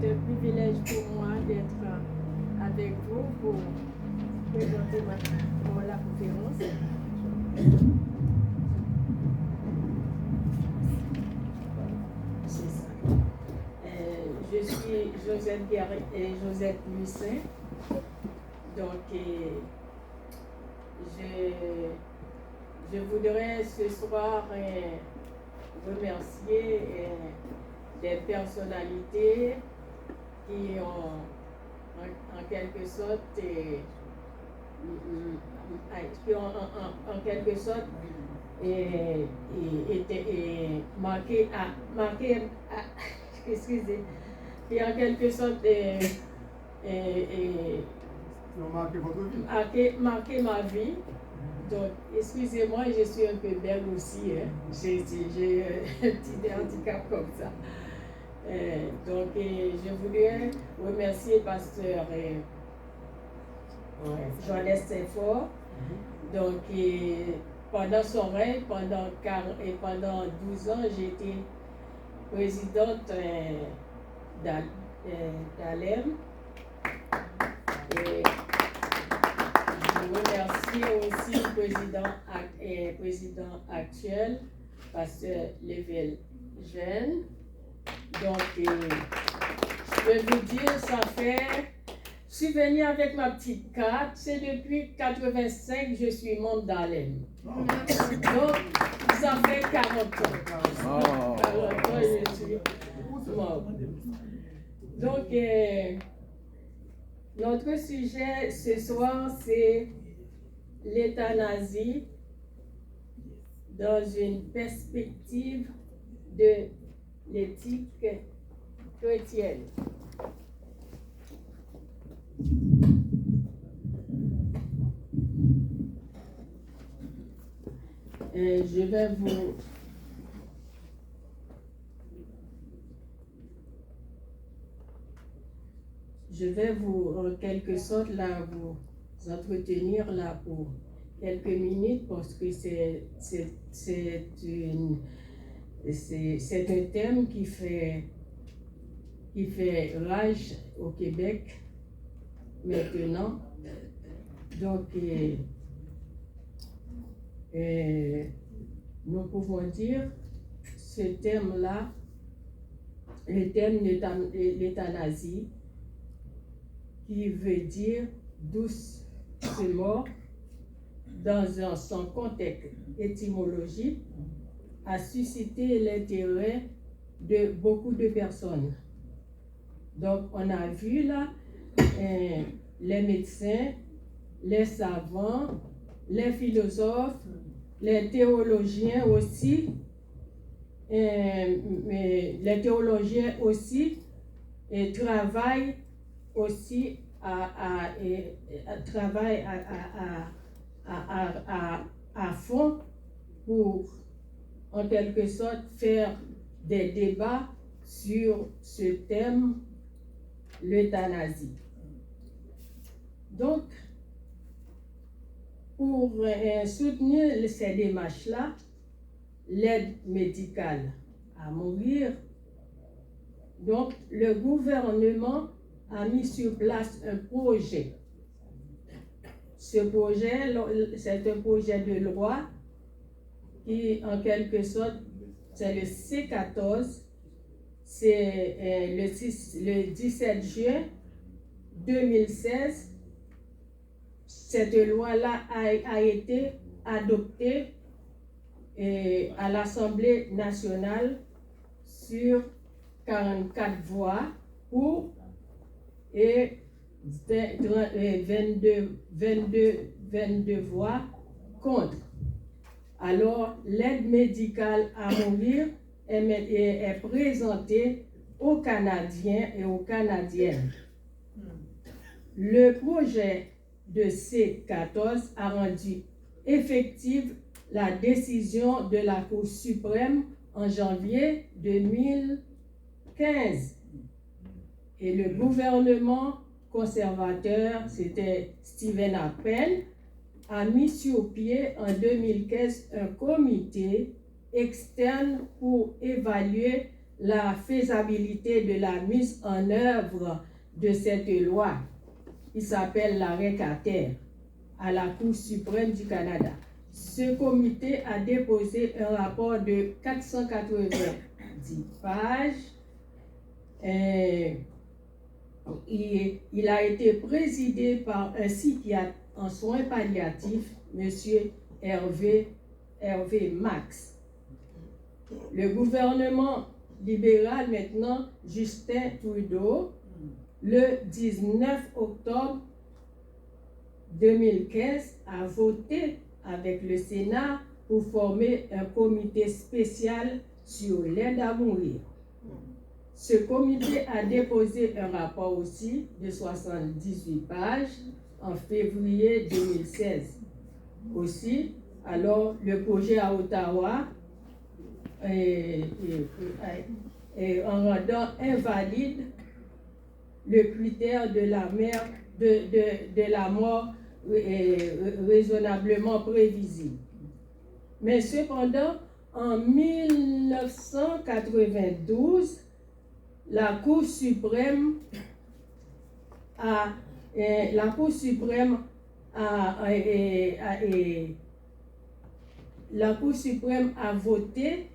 c'est un privilège pour moi d'être avec vous pour présenter la conférence. C'est ça. Je suis Josette Lucin. Donc, je voudrais ce soir remercier des personnalités qui ont en quelque sorte excusez, qui en quelque sorte marqué ma vie. Donc, excusez-moi, je suis un peu belle aussi. Hein. J'ai un petit handicap comme ça. Donc, je voudrais remercier Pasteur Joannès Saint-Fort. Donc, pendant son règne, pendant 12 ans, j'ai été présidente d'ALEM. Et je remercie aussi le président actuel, Pasteur Lével Jeune. Donc, je peux vous dire, ça fait... Je suis venue avec ma petite carte, c'est depuis 85 que je suis membre d'ALEM. Donc, ça fait 40 ans. 40 ans, je suis membre. Donc, notre sujet ce soir, c'est l'euthanasie dans une perspective de l'éthique chrétienne. Je vais vous, en quelque sorte, là, vous entretenir là pour quelques minutes parce que c'est un thème qui fait rage au Québec maintenant. Donc, nous pouvons dire ce thème-là, le thème de l'euthanasie, qui veut dire douce mort, dans son contexte étymologique, a suscité l'intérêt de beaucoup de personnes. Donc, on a vu là les médecins, les savants, les philosophes, les théologiens aussi, travaillent aussi à fond pour, en quelque sorte, faire des débats sur ce thème, l'euthanasie. Donc, pour soutenir ces démarches-là, l'aide médicale à mourir, donc le gouvernement a mis sur place un projet. Ce projet, c'est un projet de loi qui, en quelque sorte, c'est le C14, c'est le 17 juin 2016. Cette loi-là a été adoptée à l'Assemblée nationale sur 44 voix pour et 22 voix contre. Alors, l'aide médicale à mourir est présentée aux Canadiens et aux Canadiennes. Le projet de C14 a rendu effective la décision de la Cour suprême en janvier 2015. Et le gouvernement conservateur, c'était Stephen Harper, a mis sur pied en 2015 un comité externe pour évaluer la faisabilité de la mise en œuvre de cette loi, qui s'appelle l'arrêt Carter, à la Cour suprême du Canada. Ce comité a déposé un rapport de 490 pages. Il a été présidé par un psychiatre en soins palliatifs, M. Hervé Max. Le gouvernement libéral maintenant, Justin Trudeau, le 19 octobre 2015, a voté avec le Sénat pour former un comité spécial sur l'aide à mourir. Ce comité a déposé un rapport aussi de 78 pages en février 2016. Aussi, alors le projet à Ottawa, en rendant invalide le critère de la mort raisonnablement prévisible. Mais cependant, en 1992, la Cour suprême a voté,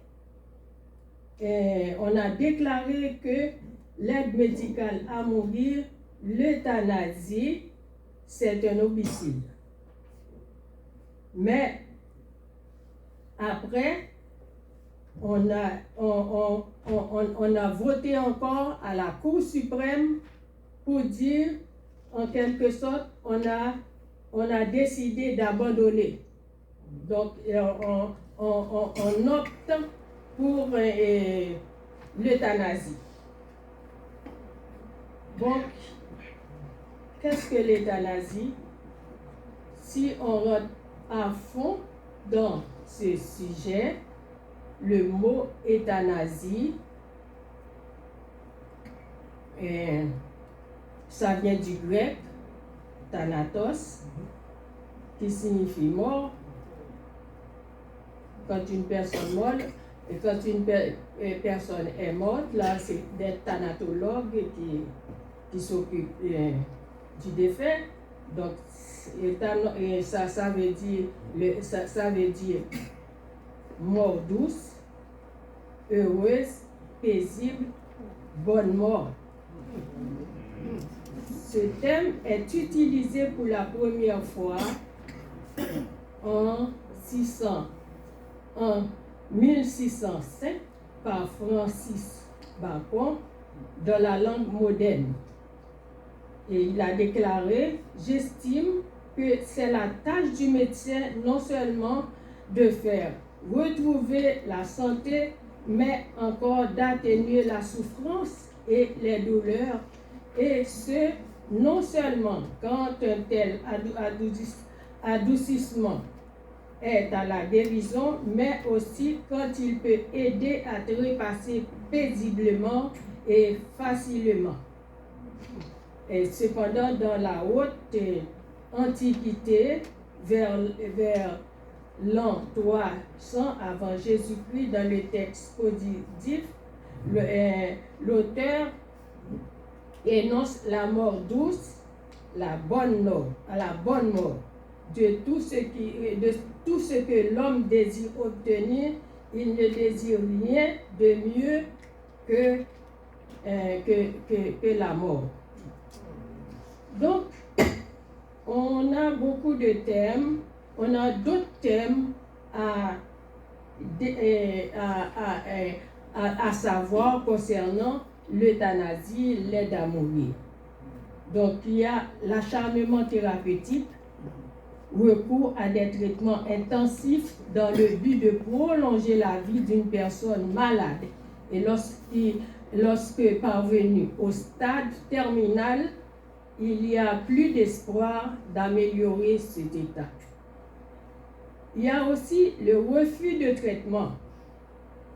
on a déclaré que l'aide médicale à mourir, l'euthanasie, c'est un homicide. Mais après, on a voté encore à la Cour suprême pour dire, en quelque sorte, on a décidé d'abandonner. Donc, on opte pour l'euthanasie. Donc, qu'est-ce que l'euthanasie? Si on rentre à fond dans ce sujet, le mot euthanasie, ça vient du grec thanatos, qui signifie mort. Quand une personne morte, et quand une personne est morte, là c'est des thanatologues qui s'occupent du défunt. Donc ça veut dire mort douce, heureuse, paisible, bonne mort. Ce terme est utilisé pour la première fois en 1605 par Francis Bacon dans la langue moderne. Et il a déclaré: j'estime que c'est la tâche du médecin non seulement de faire retrouver la santé, mais encore d'atténuer la souffrance et les douleurs, et ce, non seulement quand un tel adoucissement est à la guérison, mais aussi quand il peut aider à trépasser paisiblement et facilement. Et cependant, dans la haute antiquité, vers l'an 300 avant Jésus-Christ, dans le texte positif, l'auteur énonce la mort douce, la bonne mort, de tout ce que l'homme désire obtenir. Il ne désire rien de mieux que la mort. Donc, on a beaucoup de thèmes, on a d'autres thèmes à savoir concernant l'euthanasie, l'aide à mourir. Donc, il y a l'acharnement thérapeutique, recours à des traitements intensifs dans le but de prolonger la vie d'une personne malade. Et lorsque parvenu au stade terminal, il n'y a plus d'espoir d'améliorer cet état. Il y a aussi le refus de traitement.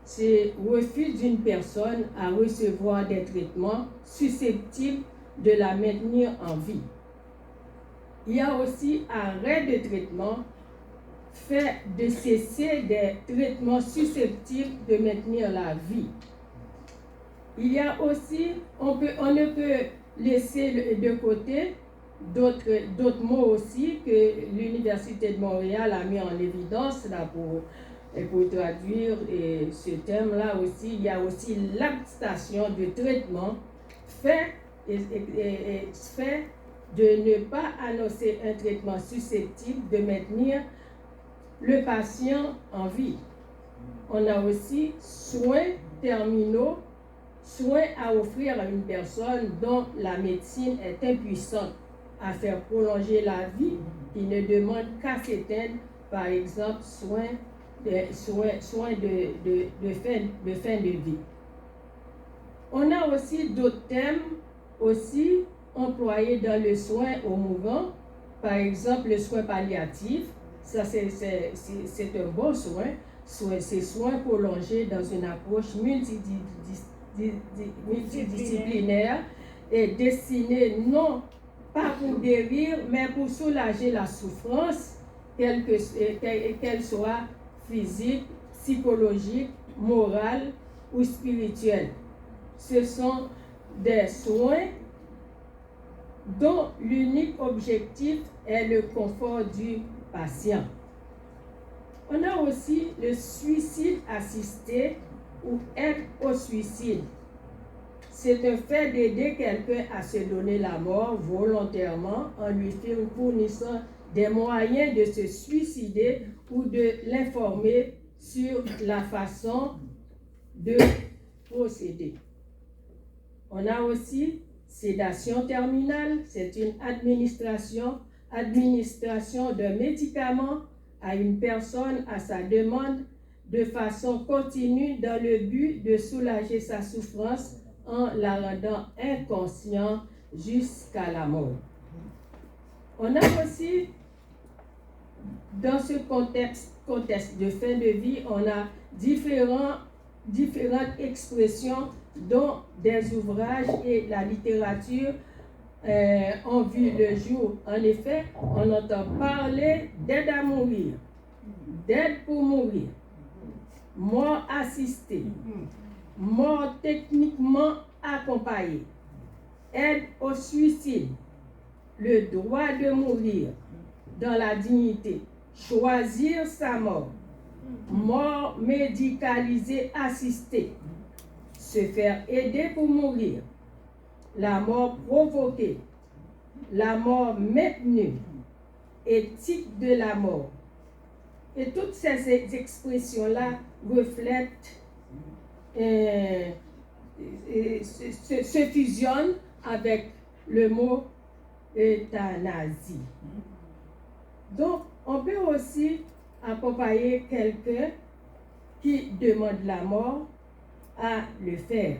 C'est le refus d'une personne à recevoir des traitements susceptibles de la maintenir en vie. Il y a aussi arrêt de traitement, fait de cesser des traitements susceptibles de maintenir la vie. Il y a aussi, on ne peut laisser de côté d'autres mots aussi que l'Université de Montréal a mis en évidence là pour traduire ce thème-là aussi. Il y a aussi l'acceptation de traitement fait de ne pas annoncer un traitement susceptible de maintenir le patient en vie. On a aussi soins terminaux, soins à offrir à une personne dont la médecine est impuissante à faire prolonger la vie, qui ne demande qu'à s'éteindre, par exemple, soins de fin de vie. On a aussi d'autres thèmes aussi employés dans le soin aux mourants, par exemple le soin palliatif. Ça, c'est un bon soin. C'est soins prolongés dans une approche multidisciplinaire et destinée non pas pour guérir, mais pour soulager la souffrance, qu'elle soit physique, psychologique, morale ou spirituelle. Ce sont des soins dont l'unique objectif est le confort du patient. On a aussi le suicide assisté ou aide au suicide. C'est un fait d'aider quelqu'un à se donner la mort volontairement en lui fournissant des moyens de se suicider ou de l'informer sur la façon de procéder. On a aussi sédation terminale, c'est une administration de médicaments à une personne à sa demande de façon continue dans le but de soulager sa souffrance en la rendant inconsciente jusqu'à la mort. On a aussi, dans ce contexte de fin de vie, on a différentes expressions dont des ouvrages et la littérature ont vu le jour. En effet, on entend parler d'aide à mourir, d'aide pour mourir, mort assistée, mort techniquement accompagnée, aide au suicide, le droit de mourir dans la dignité, choisir sa mort, mort médicalisée assistée, se faire aider pour mourir, la mort provoquée, la mort maintenue, éthique de la mort. Et toutes ces expressions-là reflètent, se fusionnent avec le mot euthanasie. Donc, on peut aussi accompagner quelqu'un qui demande la mort à le faire.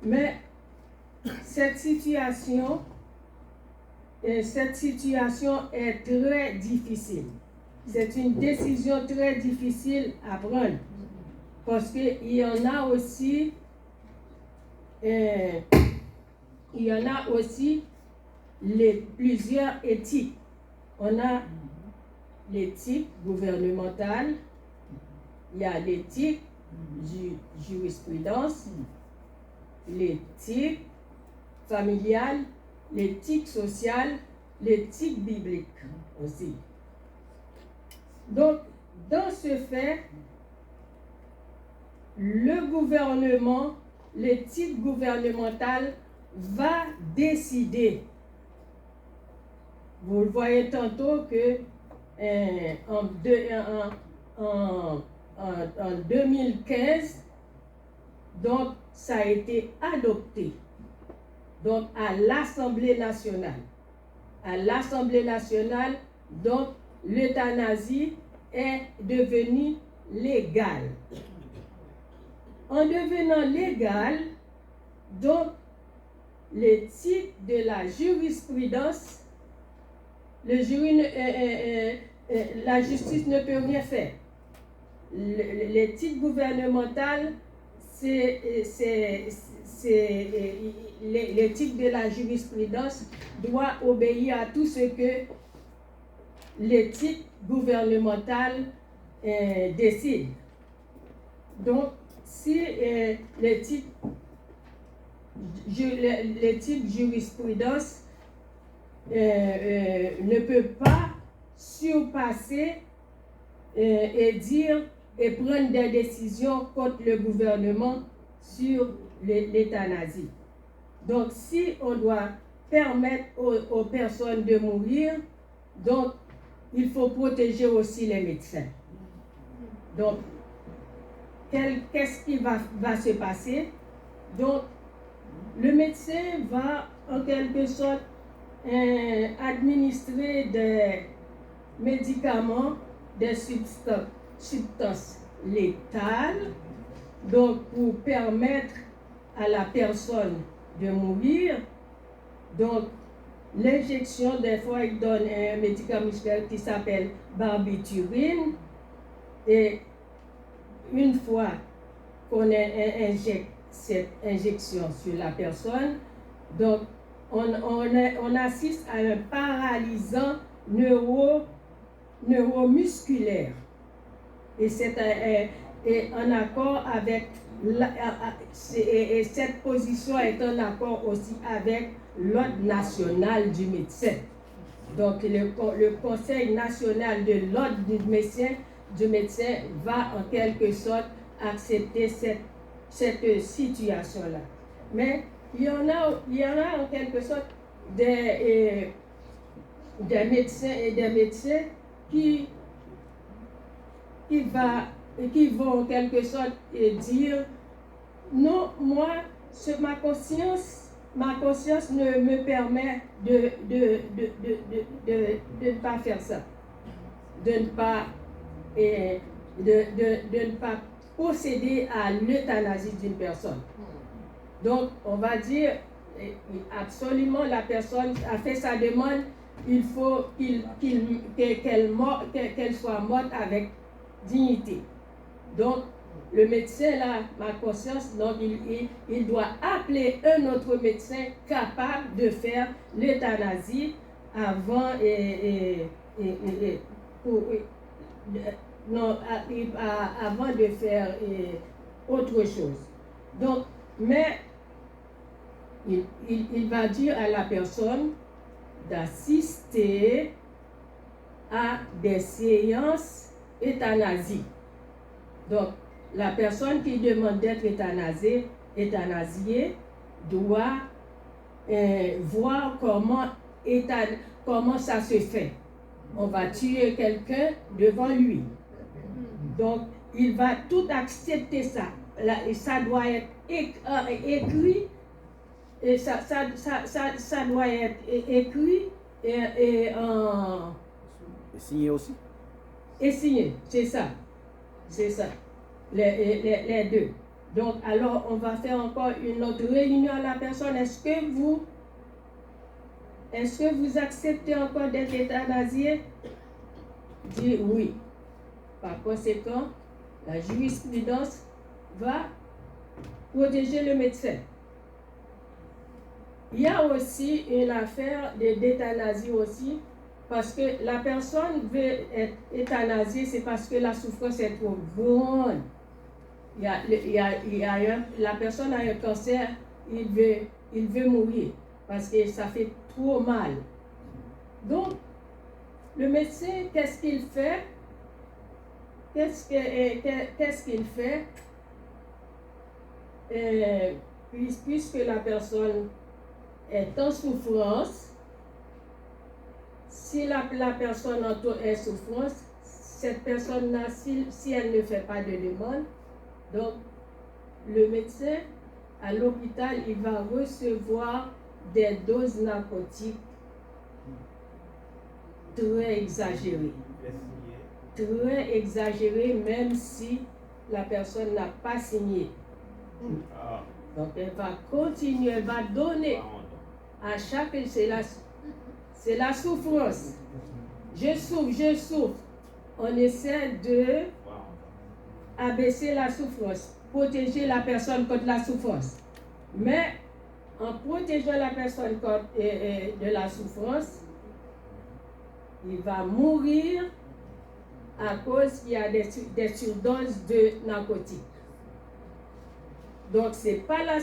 Mais cette situation est très difficile. C'est une décision très difficile à prendre parce qu'il y en a aussi, plusieurs éthiques. On a l'éthique gouvernementale, il y a l'éthique jurisprudence, l'éthique familiale, l'éthique sociale, l'éthique biblique aussi. Donc, dans ce fait, le gouvernement, l'éthique gouvernementale va décider. Vous le voyez tantôt que en 2015, donc ça a été adopté donc à l'Assemblée nationale. À l'Assemblée nationale, donc l'euthanasie est devenue légale. En devenant légale, donc l'éthique de la jurisprudence, la justice ne peut rien faire. L'éthique gouvernementale, l'éthique de la jurisprudence doit obéir à tout ce que l'éthique gouvernementale décide. Donc, si l'éthique le type jurisprudence ne peut pas surpasser et dire et prendre des décisions contre le gouvernement sur l'euthanasie. Donc, si on doit permettre aux personnes de mourir, donc il faut protéger aussi les médecins. Donc, qu'est-ce qui va se passer? Donc, le médecin va en quelque sorte administrer des médicaments, des substances létales, donc pour permettre à la personne de mourir. Donc, l'injection, des fois, il donne un médicament qui s'appelle barbiturine. Et une fois qu'on injecte cette injection sur la personne, donc on assiste à un paralysant neuromusculaire. Et c'est en accord avec et cette position est en accord aussi avec l'ordre national du médecin. Donc le Conseil national de l'ordre du médecin va en quelque sorte accepter cette situation-là. Mais il y en a en quelque sorte des médecins et des médecins qui vont en quelque sorte dire non, moi, ma conscience ne me permet de ne pas faire ça, de ne pas procéder à l'euthanasie d'une personne. Donc, on va dire, absolument, la personne a fait sa demande, il faut qu'elle soit morte avec dignité. Donc, le médecin, là, ma conscience, donc il doit appeler un autre médecin capable de faire l'euthanasie avant avant de faire autre chose. Donc, mais il va dire à la personne d'assister à des séances euthanasie. Donc, la personne qui demande d'être euthanasiée doit voir comment ça se fait. On va tuer quelqu'un devant lui. Donc, il va tout accepter ça. Et ça doit être écrit. Et ça doit être écrit et signé aussi. Et signé, c'est ça. C'est ça. Les deux. Donc, alors, on va faire encore une autre réunion à la personne. Est-ce que vous acceptez encore d'être euthanasié? Dit oui. Par conséquent, la jurisprudence va protéger le médecin. Il y a aussi une affaire d'euthanasie aussi, parce que la personne veut être euthanasiée, c'est parce que la souffrance est trop grande. La personne a un cancer, il veut mourir, parce que ça fait trop mal. Donc, le médecin, qu'est-ce qu'il fait? Qu'est-ce qu'il fait? Puisque la personne est en souffrance, si la personne est en souffrance, cette personne-là, si elle ne fait pas de demande, donc le médecin à l'hôpital, il va recevoir des doses narcotiques très exagérées. Très exagérées, même si la personne n'a pas signé. Donc elle va continuer, elle va donner à chaque... C'est la souffrance. Je souffre. On essaie de abaisser la souffrance, protéger la personne contre la souffrance. Mais en protégeant la personne contre de la souffrance, il va mourir à cause qu'il y a des surdoses de narcotiques. Donc, c'est pas la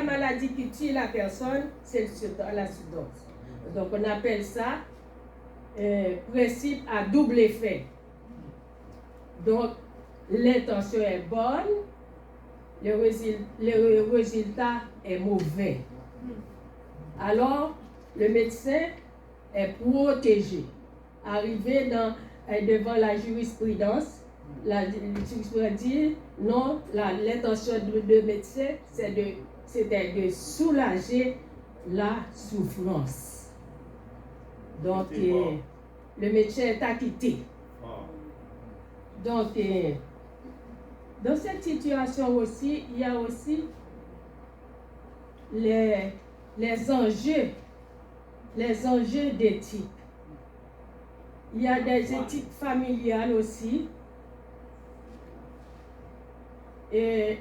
maladie qui tue la personne, c'est la surdose. Donc, on appelle ça principe à double effet. Donc, l'intention est bonne, le résultat est mauvais. Alors, le médecin est protégé. Arrivé devant la jurisprudence, la jurisprudence dit non, l'intention du médecin, c'était de soulager la souffrance. Donc, le médecin est acquitté. Donc, dans cette situation aussi, il y a aussi les enjeux d'éthique. Il y a des éthiques familiales aussi. Et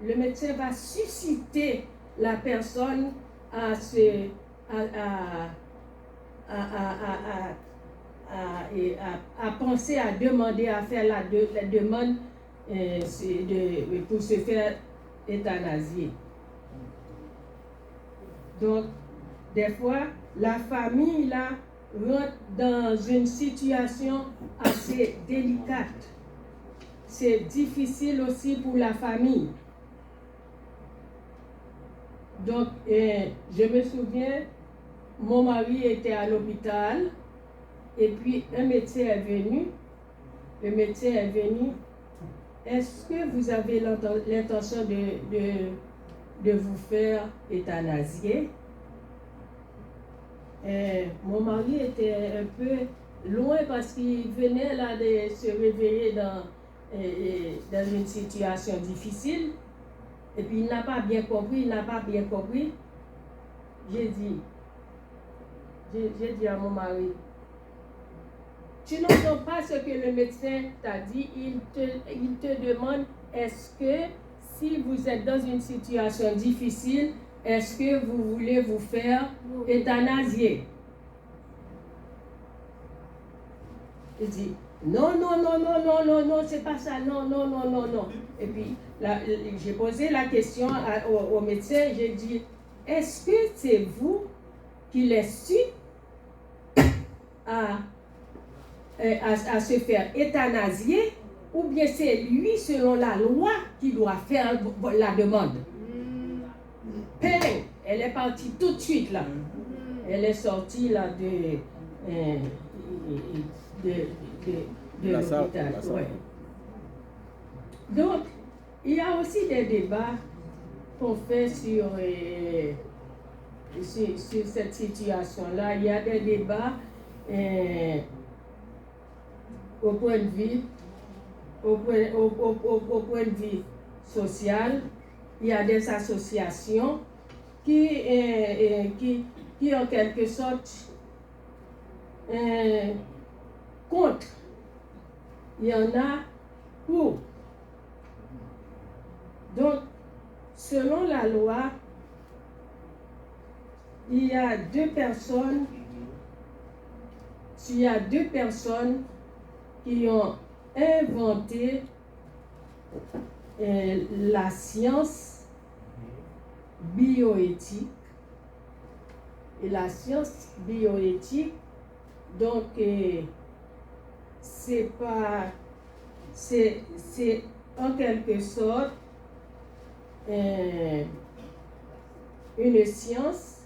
le médecin va susciter la personne à penser, à demander, à faire la demande pour se faire euthanasier. Donc, des fois, la famille là rentre dans une situation assez délicate. C'est difficile aussi pour la famille. Donc, je me souviens, mon mari était à l'hôpital et puis un médecin est venu. Le médecin est venu. Est-ce que vous avez l'intention de vous faire euthanasier? Mon mari était un peu loin parce qu'il venait là de se réveiller dans une situation difficile. Et puis il n'a pas bien compris, J'ai dit à mon mari, tu n'entends pas ce que le médecin t'a dit, il te demande, est-ce que si vous êtes dans une situation difficile, est-ce que vous voulez vous faire euthanasier? Il dit, non, c'est pas ça, non. Et puis, là, j'ai posé la question au médecin, j'ai dit, est-ce que c'est vous qui l'avez su à se faire euthanasier, ou bien c'est lui, selon la loi, qui doit faire la demande? Elle est partie tout de suite là. Elle est sortie là de l'hôpital. Ouais. Donc, il y a aussi des débats qu'on fait sur cette situation-là. Il y a des débats au point de vue social. Il y a des associations qui en quelque sorte contre. Il y en a pour. Donc, selon la loi, il y a deux personnes qui ont inventé la science bioéthique. Et la science bioéthique, donc, c'est en quelque sorte une science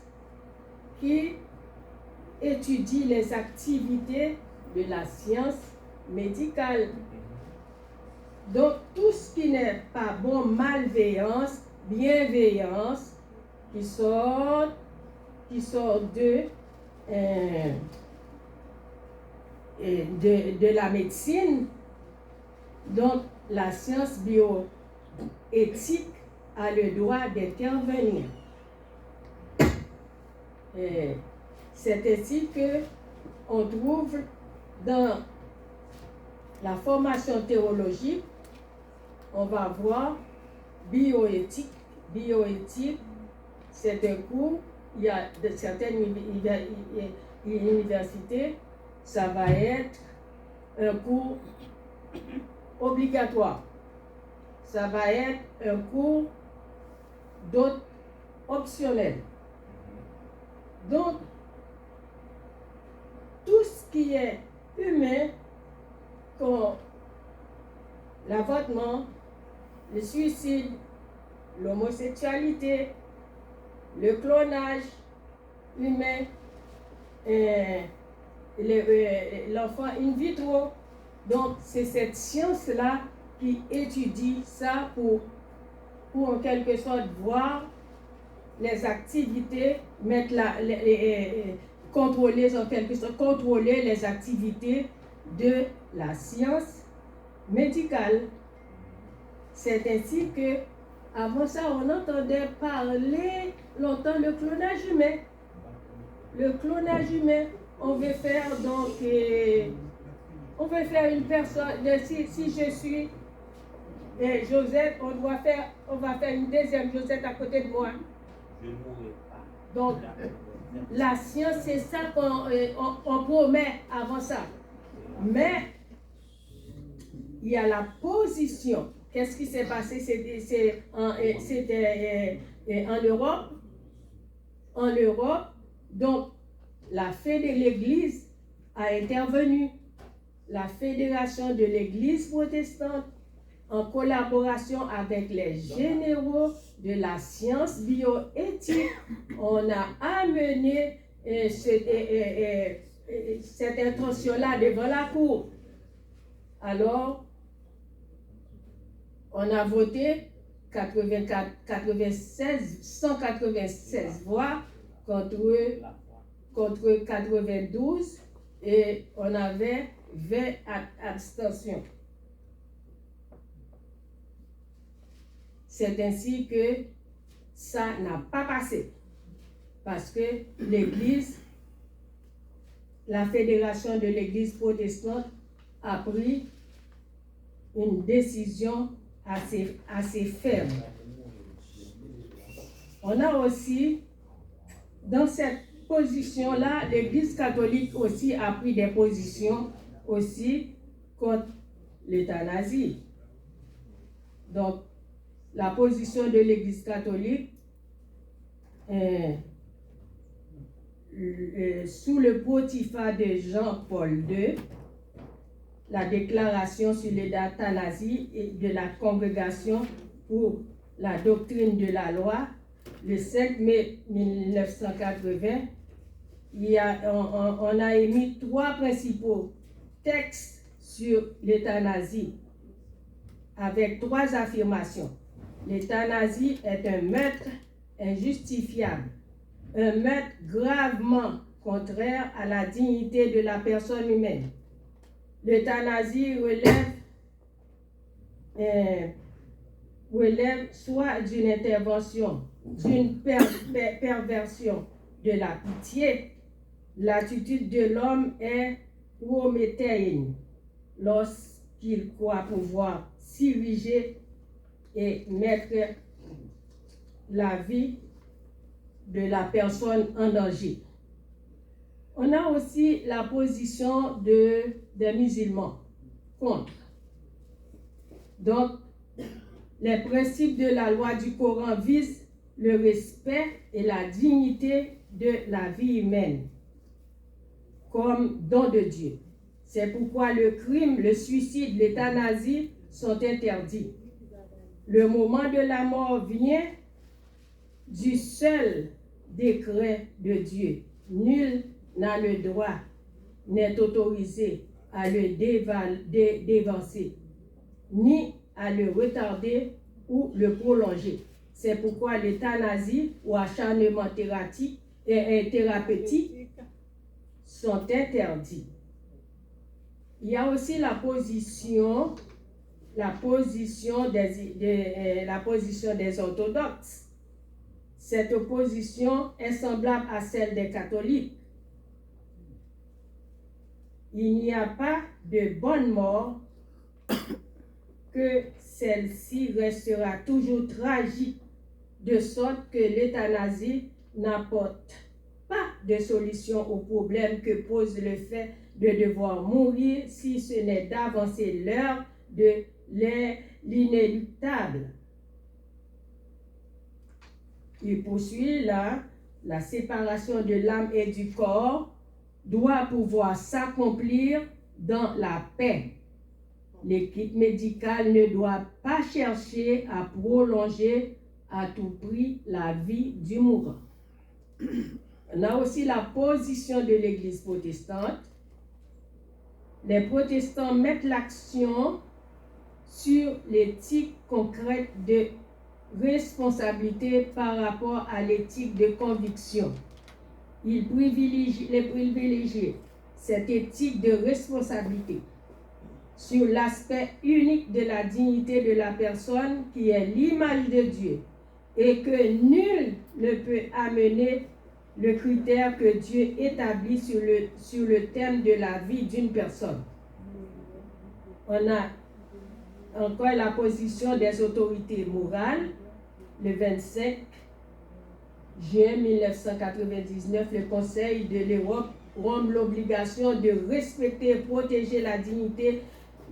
qui étudie les activités de la science médicale. Donc, tout ce qui n'est pas bon, malveillance, bienveillance, qui sort de la médecine. Donc, la science bioéthique a le droit d'intervenir. C'est ainsi qu'on trouve dans la formation théologique, on va voir bioéthique. Bioéthique, c'est un cours, il y a certaines universités, ça va être un cours obligatoire. Ça va être un cours d'autres optionnels. Donc, tout ce qui est humain, comme l'avortement, le suicide, l'homosexualité, le clonage humain, l'enfant in vitro. Donc, c'est cette science-là qui étudie ça pour en quelque sorte voir les activités, contrôler en quelque sorte, contrôler les activités de la science médicale. C'est ainsi que, avant ça, on entendait parler longtemps le clonage humain. Le clonage humain, on veut faire donc, on veut faire une personne, si je suis Josette, on va faire une deuxième Josette à côté de moi. Donc, la science, c'est ça qu'on promet avant ça. Mais, il y a la position. Qu'est-ce qui s'est passé? C'était en Europe. En Europe, donc, la fête de l'Église a intervenu. La Fédération de l'Église protestante, en collaboration avec les généraux de la science bioéthique, on a amené cette intention-là devant la Cour. Alors, on a voté 196 voix contre 92 et on avait 20 abstentions. C'est ainsi que ça n'a pas passé. Parce que l'Église, la Fédération de l'Église protestante a pris une décision assez ferme. On a aussi, dans cette position-là, l'Église catholique aussi a pris des positions aussi contre l'euthanasie. Donc, la position de l'Église catholique, sous le pontificat de Jean-Paul II, la déclaration sur l'euthanasie et de la Congrégation pour la doctrine de la loi, le 5 mai 1980, on a émis 3 principaux textes sur l'euthanasie avec 3 affirmations. L'euthanasie est un meurtre injustifiable, un meurtre gravement contraire à la dignité de la personne humaine. L'euthanasie relève soit d'une intervention, d'une perversion de la pitié. L'attitude de l'homme est prométhéenne lorsqu'il croit pouvoir s'iriger et mettre la vie de la personne en danger. On a aussi la position des musulmans contre. Donc, les principes de la loi du Coran visent le respect et la dignité de la vie humaine comme don de Dieu. C'est pourquoi le crime, le suicide, l'euthanasie sont interdits. Le moment de la mort vient du seul décret de Dieu. Nul n'a le droit, n'est autorisé à le dévancer, ni à le retarder ou le prolonger. C'est pourquoi l'euthanasie ou acharnement thérapeutique sont interdits. Il y a aussi la position des orthodoxes. Cette opposition est semblable à celle des catholiques. Il n'y a pas de bonne mort, que celle-ci restera toujours tragique, de sorte que l'euthanasie n'apporte pas de solution au problème que pose le fait de devoir mourir, si ce n'est d'avancer l'heure de l'inéluctable. Il poursuit là, la séparation de l'âme et du corps doit pouvoir s'accomplir dans la paix. L'équipe médicale ne doit pas chercher à prolonger à tout prix la vie du mourant. On a aussi la position de l'Église protestante. Les protestants mettent l'action sur l'éthique concrète de responsabilité par rapport à l'éthique de conviction. Ils privilégient cette éthique de responsabilité sur l'aspect unique de la dignité de la personne qui est l'image de Dieu et que nul ne peut amener le critère que Dieu établit sur le thème de la vie d'une personne. On a encore la position des autorités morales. Le 25 juin 1999, le Conseil de l'Europe rend l'obligation de respecter et protéger la dignité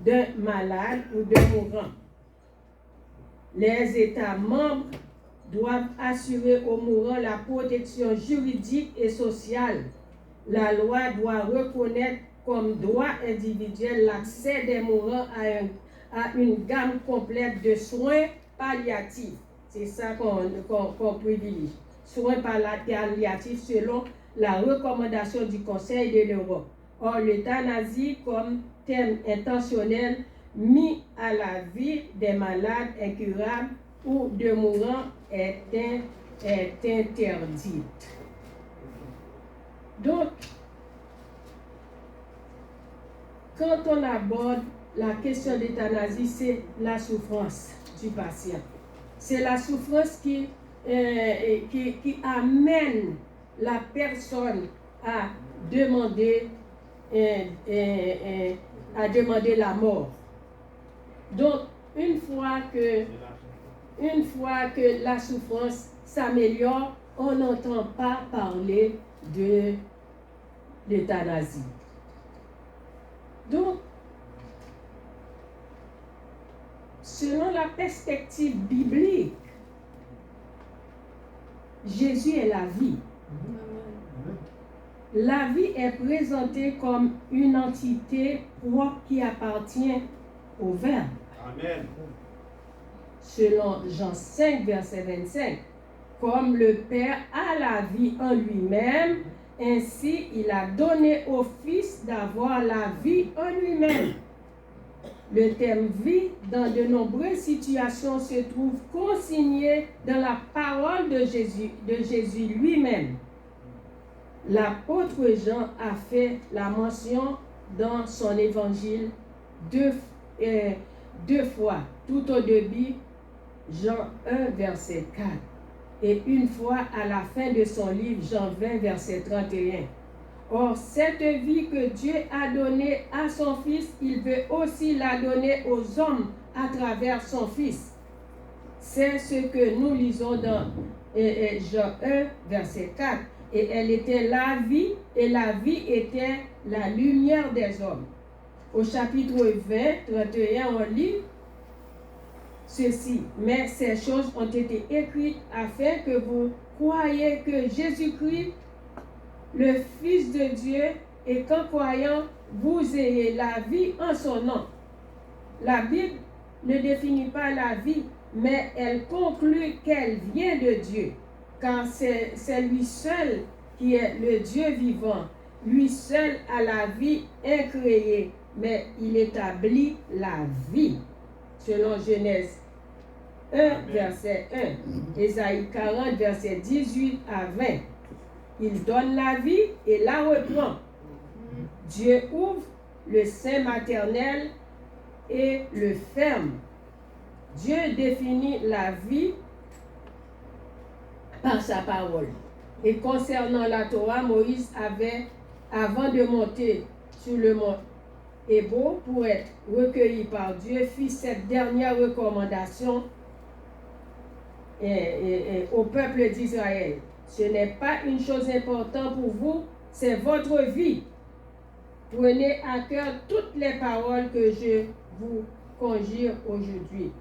d'un malade ou d'un mourant. Les États membres doivent assurer aux mourants la protection juridique et sociale. La loi doit reconnaître comme droit individuel l'accès des mourants à une gamme complète de soins palliatifs. C'est ça qu'on privilégie. Soins palliatifs selon la recommandation du Conseil de l'Europe. Or, l'euthanasie comme thème intentionnel mis à la vie des malades incurables ou de mourants est interdite. Donc, quand on aborde la question d'euthanasie, c'est la souffrance du patient. C'est la souffrance qui amène la personne à demander la mort. Donc, une fois que la souffrance s'améliore, on n'entend pas parler de l'euthanasie. Donc, selon la perspective biblique, Jésus est la vie. La vie est présentée comme une entité propre qui appartient au Verbe. Amen. Selon Jean 5, verset 25, comme le Père a la vie en lui-même, ainsi il a donné au Fils d'avoir la vie en lui-même. Le thème vie, dans de nombreuses situations, se trouve consigné dans la parole de Jésus lui-même. L'apôtre Jean a fait la mention dans son évangile deux fois, tout au début, Jean 1, verset 4, et une fois à la fin de son livre, Jean 20, verset 31. Or, cette vie que Dieu a donnée à son Fils, il veut aussi la donner aux hommes à travers son Fils. C'est ce que nous lisons dans Jean 1, verset 4. Et elle était la vie, et la vie était la lumière des hommes. Au chapitre 20, 31, on lit ceci. Mais ces choses ont été écrites afin que vous croyiez que Jésus-Christ, le Fils de Dieu, et qu'en croyant, vous ayez la vie en son nom. La Bible ne définit pas la vie, mais elle conclut qu'elle vient de Dieu, car c'est lui seul qui est le Dieu vivant. Lui seul a la vie incréée, mais il établit la vie. Selon Genèse 1, verset 1, Ésaïe 40, verset 18 à 20. Il donne la vie et la reprend. Dieu ouvre le sein maternel et le ferme. Dieu définit la vie par sa parole. Et concernant la Torah, Moïse avait, avant de monter sur le mont Hébo pour être recueilli par Dieu, fit cette dernière recommandation au peuple d'Israël. Ce n'est pas une chose importante pour vous, c'est votre vie. Prenez à cœur toutes les paroles que je vous conjure aujourd'hui.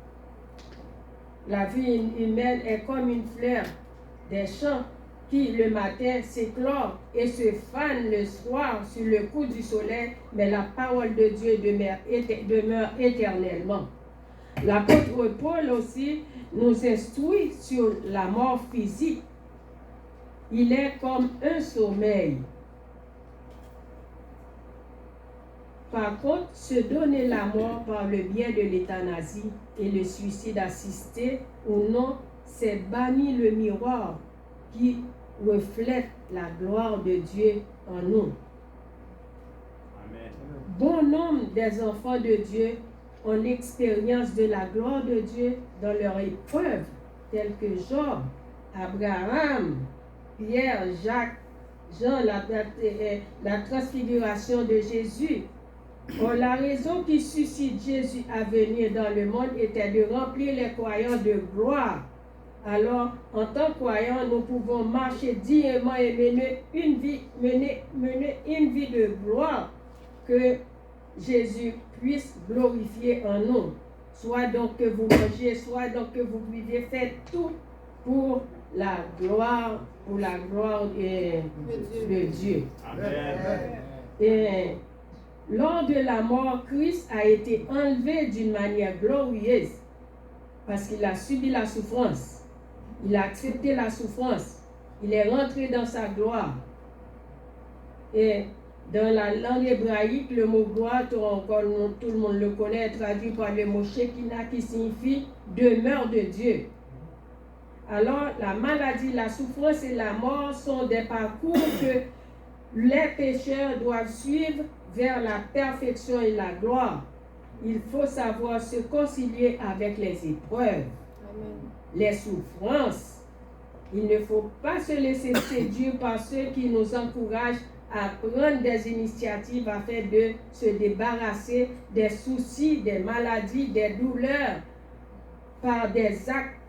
La vie humaine est comme une fleur des champs qui le matin s'éclore et se fanent le soir sur le coup du soleil, mais la parole de Dieu demeure éternellement. L'apôtre Paul aussi nous instruit sur la mort physique. Il est comme un sommeil. Par contre, se donner la mort par le biais de l'euthanasie et le suicide assisté ou non, c'est bannir le miroir qui reflète la gloire de Dieu en nous. Amen. Bon nombre des enfants de Dieu ont l'expérience de la gloire de Dieu dans leur épreuve, tels que Job, Abraham, Pierre, Jacques, Jean, la transfiguration de Jésus. Or, la raison qui suscite Jésus à venir dans le monde était de remplir les croyants de gloire. Alors, en tant que croyants, nous pouvons marcher dignement et mener une vie de gloire, que Jésus puisse glorifier en nous. Soit donc que vous mangez, soit donc que vous vivez, faites tout pour la gloire de Dieu. Amen. Et lors de la mort, Christ a été enlevé d'une manière glorieuse parce qu'il a subi la souffrance. Il a accepté la souffrance. Il est rentré dans sa gloire. Et dans la langue hébraïque, le mot gloire, tout le monde le connaît, traduit par le mot Shekinah qui signifie demeure de Dieu. Alors, la maladie, la souffrance et la mort sont des parcours que les pécheurs doivent suivre vers la perfection et la gloire. Il faut savoir se concilier avec les épreuves, les souffrances. Il ne faut pas se laisser séduire par ceux qui nous encouragent à prendre des initiatives afin de se débarrasser des soucis, des maladies, des douleurs par des actes